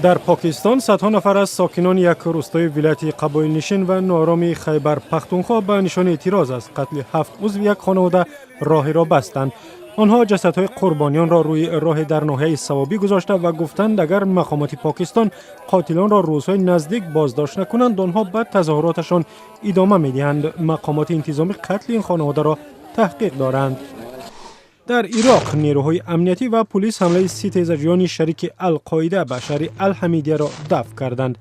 در پاکستان صدها نفر از ساکنان یک روستای ولایت قبایل نشین و ناآرام خیبر پختونخوا به نشان اعتراض از قتل 7 عضو یک خانواده راه را بستند. آنها جسدهای قربانیان را روی راه در ناحیه صوابی گذاشته و گفتند اگر مقامات پاکستان قاتلان را روزهای نزدیک بازداشت نکنند آنها به تظاهراتشان ادامه می‌دهند. مقامات انتظامی قتل این خانواده را تحقیق دارند. در عراق نیروهای امنیتی و پلیس حمله 30 تیزجویان شریک القاعده به شهر الحمیدیه را دفع کردند.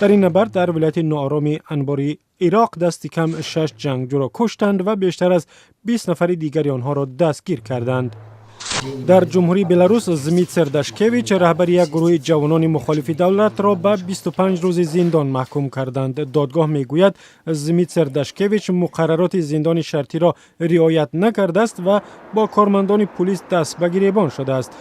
در این نبرد در ولایت ناآرام انباری عراق دست کم 6 جنگجو را کشتند و بیشتر از 20 نفر دیگری آنها را دستگیر کردند. در جمهوری بلاروس زمیتسر داشکیویچ رهبر یک گروه جوانان مخالف دولت را به 25 روز زندان محکوم کردند. دادگاه میگوید زمیتسر داشکیویچ مقررات زندان شرطی را رعایت نکرده است و با کارمندان پلیس دست به گریبان شده است.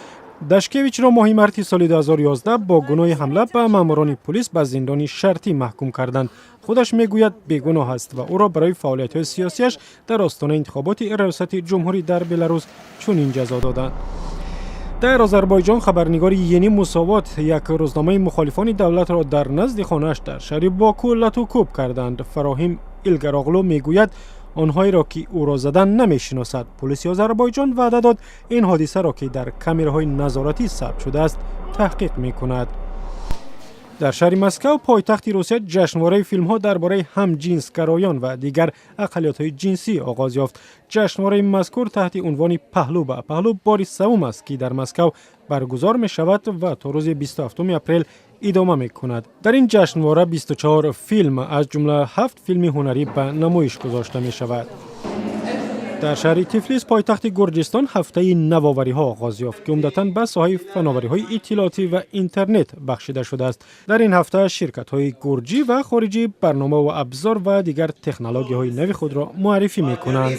داشکیویچ را ماه مارس سال 2011 با گناه حمله به ماموران پلیس به زندان شرطی محکوم کردند. خودش میگوید بیگناه است و او را برای فعالیت‌های سیاسیش در آستانه انتخابات ریاست جمهوری در بلاروس چنین جزا دادند. در آذربایجان خبرنگار یعنی مساوات یک روزنامه مخالفان دولت را در نزد خانه‌اش در شهر باکو لتوکوب کردند. فراهیم ایلگراغلو میگوید آنهایی را که او را زدن نمیشناسد. پلیس آذربایجان وعده داد این حادثه را که در کامراهای نظارتی ثبت شده است تحقیق میکند. در شهر مسکو پایتخت روسیه جشنواره فیلم‌ها درباره همجنسگرایان و دیگر اقلیت‌های جنسی آغاز یافت. جشنواره مذکور تحت عنوان پهلو به پهلو بار سوم است که در مسکو برگزار می شود و تا روز 27 اپریل ادامه می کند. در این جشنواره 24 فیلم از جمله 7 فیلم هنری به نمایش گذاشته می شود. در شهر تفلیس پایتخت گرجستان هفته نوآوری‌ها آغاز یافت که عمدتاً به ساحه فناوری‌های اطلاعاتی و اینترنت بخشیده شده است. در این هفته شرکت‌های گرجی و خارجی برنامه و ابزار و دیگر تکنولوژی‌های نو خود را معرفی می‌کنند.